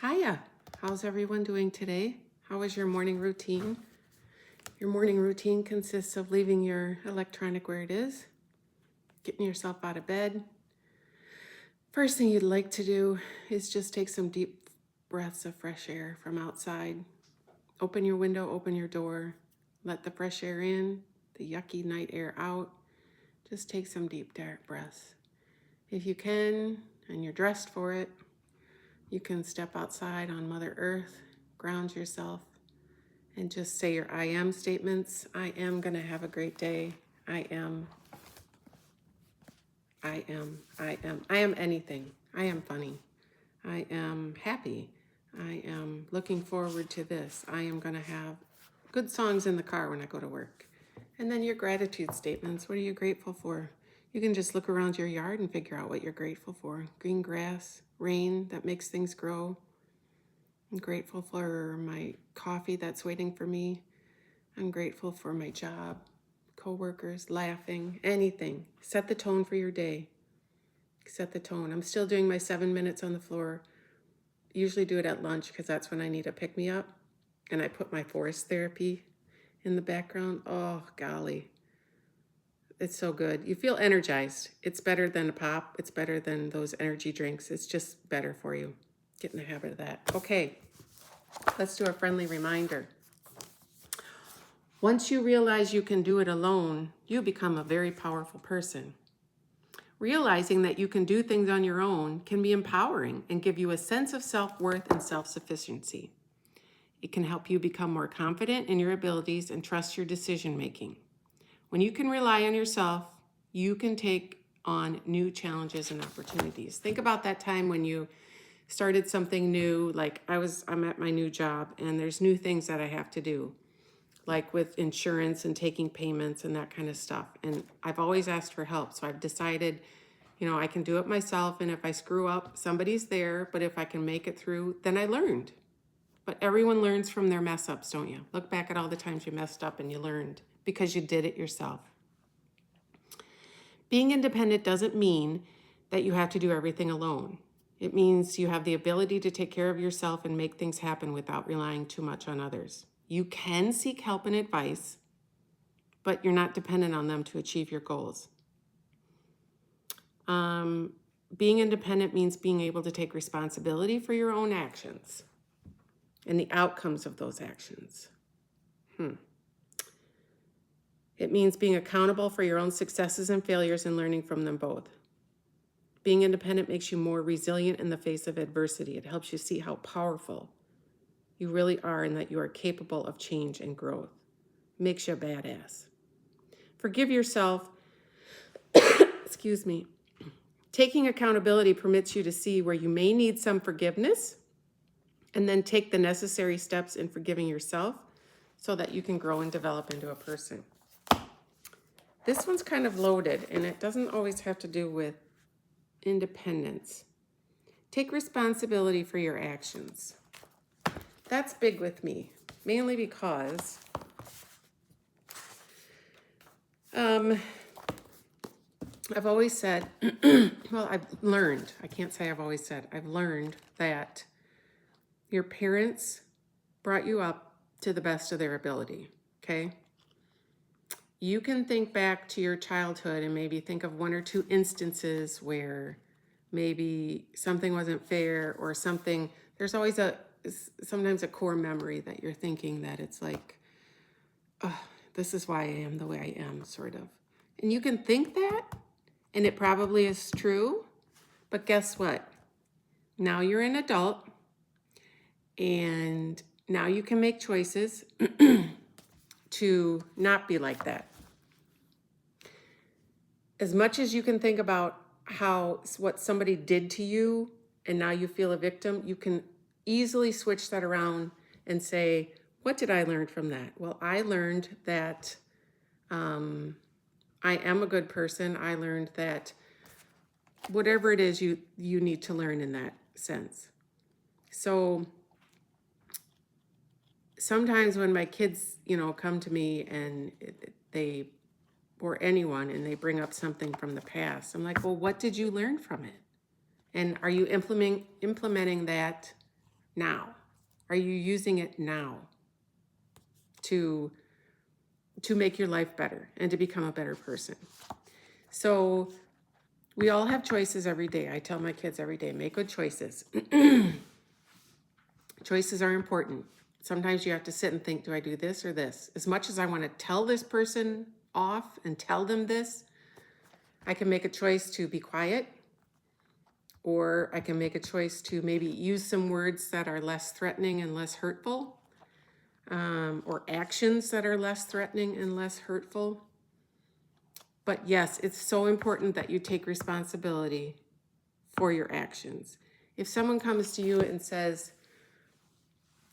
Hiya, how's everyone doing today? How is your morning routine? Your morning routine consists of leaving your electronic where it is, getting yourself out of bed. First thing you'd like to do is just take some deep breaths of fresh air from outside. Open your window, open your door, let the fresh air in, the yucky night air out. Just take some deep, dark breaths. If you can, and you're dressed for it, you can step outside on Mother Earth, ground yourself, and just say your I am statements. I am going to have a great day. I am anything. I am funny. I am happy. I am looking forward to this. I am going to have good songs in the car when I go to work. And then your gratitude statements. What are you grateful for? You can just look around your yard and figure out what you're grateful for. Green grass, rain that makes things grow. I'm grateful for my coffee that's waiting for me. I'm grateful for my job, coworkers, laughing, anything. Set the tone for your day. Set the tone. I'm still doing my 7 minutes on the floor. Usually do it at lunch because that's when I need a pick-me-up. And I put my forest therapy in the background. Oh, golly. It's so good. You feel energized. It's better than a pop. It's better than those energy drinks. It's just better for you. Get in the habit of that. Okay, let's do a friendly reminder. Once you realize you can do it alone, you become a very powerful person. Realizing that you can do things on your own can be empowering and give you a sense of self-worth and self-sufficiency. It can help you become more confident in your abilities and trust your decision-making. When you can rely on yourself, you can take on new challenges and opportunities. Think about that time when you started something new, like I'm at my new job and there's new things that I have to do, like with insurance and taking payments and that kind of stuff. And I've always asked for help. So I've decided, I can do it myself. And if I screw up, somebody's there. But if I can make it through, then I learned. But everyone learns from their mess ups, don't you? Look back at all the times you messed up and you learned because you did it yourself. Being independent doesn't mean that you have to do everything alone. It means you have the ability to take care of yourself and make things happen without relying too much on others. You can seek help and advice, but you're not dependent on them to achieve your goals. Being independent means being able to take responsibility for your own actions and the outcomes of those actions. It means being accountable for your own successes and failures and learning from them both. Being independent makes you more resilient in the face of adversity. It helps you see how powerful you really are and that you are capable of change and growth. Makes you a badass. Forgive yourself. Excuse me. Taking accountability permits you to see where you may need some forgiveness and then take the necessary steps in forgiving yourself so that you can grow and develop into a person. This one's kind of loaded, and it doesn't always have to do with independence. Take responsibility for your actions. That's big with me, mainly because I've always said, I've learned, I can't say I've always said, I've learned that your parents brought you up to the best of their ability, okay? You can think back to your childhood and maybe think of one or two instances where maybe something wasn't fair or something. There's always sometimes a core memory that you're thinking that it's like, oh, this is why I am the way I am, sort of. And you can think that, and it probably is true, but guess what? Now you're an adult, and now you can make choices to not be like that. As much as you can think about what somebody did to you and now you feel a victim, you can easily switch that around and say, what did I learn from that? Well, I learned that I am a good person. I learned that whatever it is you need to learn in that sense. So sometimes when my kids, come to me and or anyone, and they bring up something from the past, I'm like, well, what did you learn from it? And are you implementing that now? Are you using it now to make your life better and to become a better person? So we all have choices every day. I tell my kids every day, make good choices. Choices are important. Sometimes you have to sit and think, do I do this or this? As much as I want to tell this person off and tell them this, I can make a choice to be quiet, or I can make a choice to maybe use some words that are less threatening and less hurtful, or actions that are less threatening and less hurtful. But yes, it's so important that you take responsibility for your actions. If someone comes to you and says,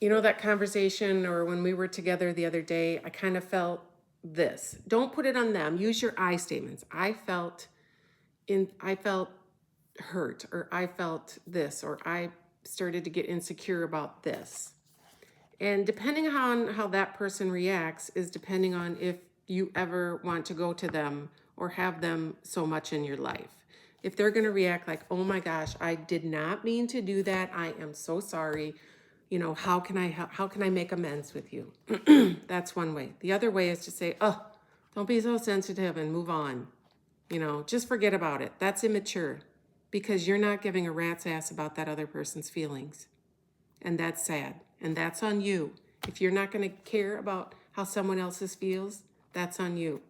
you know, that conversation or when we were together the other day, I kind of felt this. Don't put it on them. Use your I statements. I felt hurt, or I felt this, or I started to get insecure about this. And depending on how that person reacts is depending on if you ever want to go to them or have them so much in your life. If they're going to react like, oh my gosh, I did not mean to do that. I am so sorry. You know, how can I make amends with you? That's one way. The other way is to say, oh, don't be so sensitive and move on. You know, just forget about it. That's immature, because you're not giving a rat's ass about that other person's feelings. And that's sad. And that's on you. If you're not going to care about how someone else's feels, that's on you.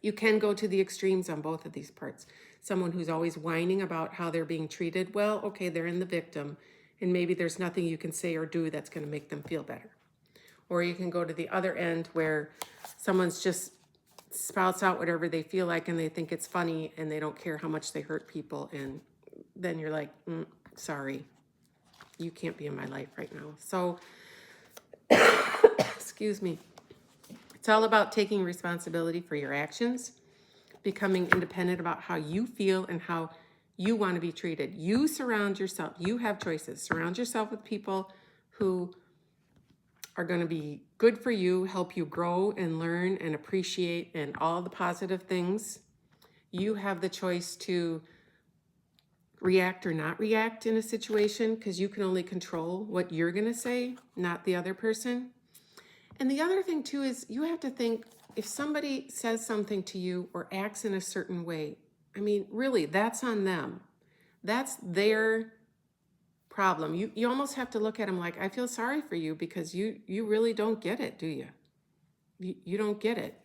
You can go to the extremes on both of these parts. Someone who's always whining about how they're being treated, well, okay, they're in the victim, and maybe there's nothing you can say or do that's going to make them feel better. Or you can go to the other end where someone's just spouts out whatever they feel like and they think it's funny and they don't care how much they hurt people, and then you're like, sorry, you can't be in my life right now. So, excuse me. It's all about taking responsibility for your actions, becoming independent about how you feel and how you want to be treated. You surround yourself. You have choices. Surround yourself with people who are going to be good for you, help you grow and learn and appreciate and all the positive things. You have the choice to react or not react in a situation, because you can only control what you're going to say, not the other person. And the other thing too is you have to think, if somebody says something to you or acts in a certain way, I mean, really, that's on them. That's their problem. You almost have to look at them like, I feel sorry for you, because you really don't get it, do you? You don't get it.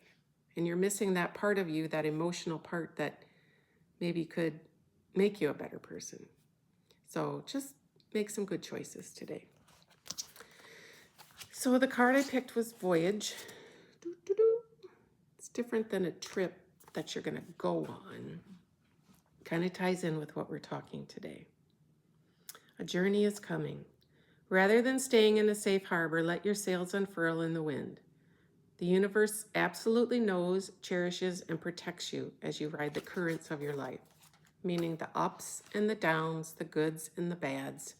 And you're missing that part of you, that emotional part that maybe could make you a better person. So just make some good choices today. So the card I picked was Voyage. It's different than a trip that you're going to go on. Kind of ties in with what we're talking today. A journey is coming. Rather than staying in a safe harbor, let your sails unfurl in the wind. The universe absolutely knows, cherishes, and protects you as you ride the currents of your life, meaning the ups and the downs, the goods and the bads.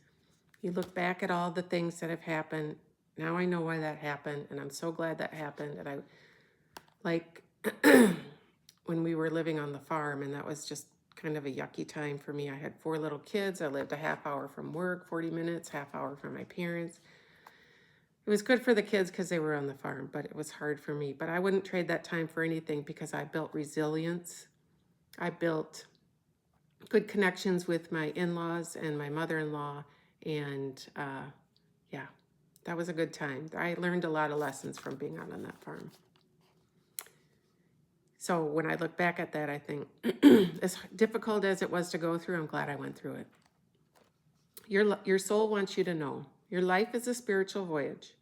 You look back at all the things that have happened. Now I know why that happened, and I'm so glad that happened. And I, like, when we were living on the farm, and that was just kind of a yucky time for me. I had 4 little kids. I lived a half hour from work, 40 minutes, half hour from my parents. It was good for the kids because they were on the farm, but it was hard for me. But I wouldn't trade that time for anything, because I built resilience. I built good connections with my in-laws and my mother-in-law. And yeah, that was a good time. I learned a lot of lessons from being out on that farm. So when I look back at that, I think, as difficult as it was to go through, I'm glad I went through it. Your soul wants you to know your life is a spiritual voyage,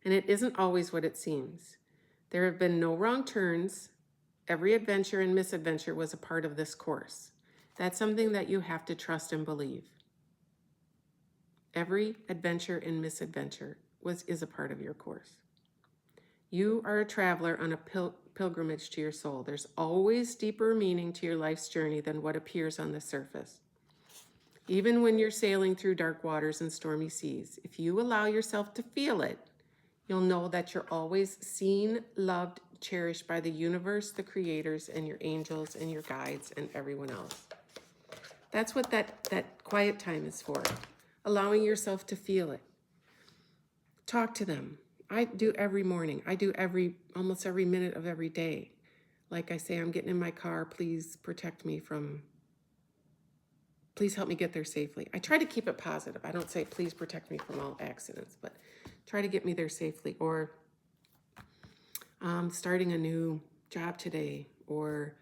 and it isn't always what it seems. There have been no wrong turns. Every adventure and misadventure was a part of this course. That's something that you have to trust and believe. Every adventure and misadventure is a part of your course. You are a traveler on a pilgrimage to your soul. There's always deeper meaning to your life's journey than what appears on the surface. Even when you're sailing through dark waters and stormy seas, if you allow yourself to feel it, you'll know that you're always seen, loved, cherished by the universe, the creators, and your angels, and your guides, and everyone else. That's what that quiet time is for. allowing yourself to feel it. Talk to them. I do every morning. I do almost every minute of every day. Like I say, I'm getting in my car. Please protect me from, please help me get there safely. I try to keep it positive. I don't say, please protect me from all accidents, but try to get me there safely. Or starting a new job today, or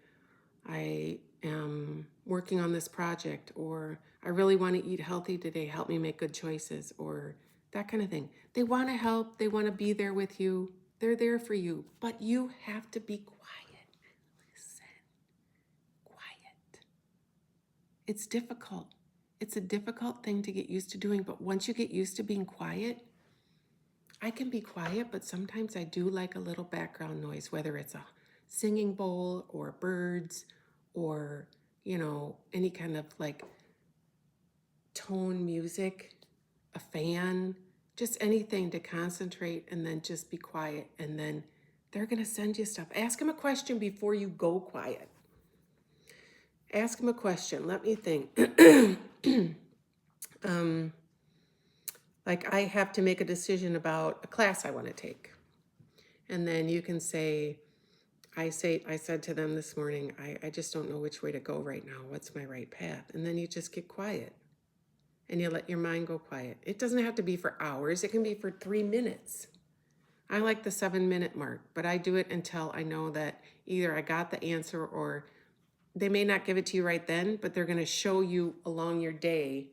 I am working on this project, or I really want to eat healthy today. Help me make good choices, or that kind of thing. They want to help. They want to be there with you. They're there for you, but you have to be quiet. Listen, quiet. It's difficult. It's a difficult thing to get used to doing, but once you get used to being quiet, I can be quiet, but sometimes I do like a little background noise, whether it's a singing bowl or birds or, any kind of like tone music, a fan, just anything to concentrate and then just be quiet. And then they're going to send you stuff. Ask them a question before you go quiet. Ask them a question. Let me think. Like I have to make a decision about a class I want to take. And then you can say, I said to them this morning, I just don't know which way to go right now. What's my right path? And then you just get quiet and you let your mind go quiet. It doesn't have to be for hours. It can be for 3 minutes. I like the 7-minute mark, but I do it until I know that either I got the answer or they may not give it to you right then, but they're going to show you along your day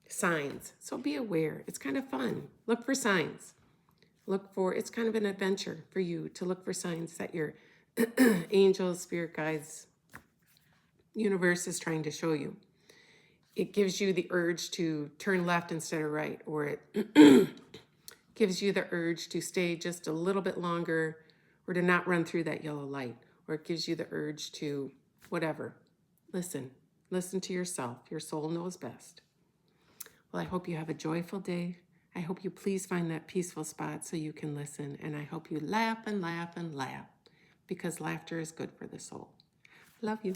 signs. So be aware. It's kind of fun. Look for signs. It's kind of an adventure for you to look for signs that your angels, spirit guides, universe is trying to show you. It gives you the urge to turn left instead of right, or it gives you the urge to stay just a little bit longer or to not run through that yellow light, or it gives you the urge to whatever. Listen to yourself. Your soul knows best. Well, I hope you have a joyful day. I hope you please find that peaceful spot so you can listen. And I hope you laugh and laugh and laugh because laughter is good for the soul. Love you.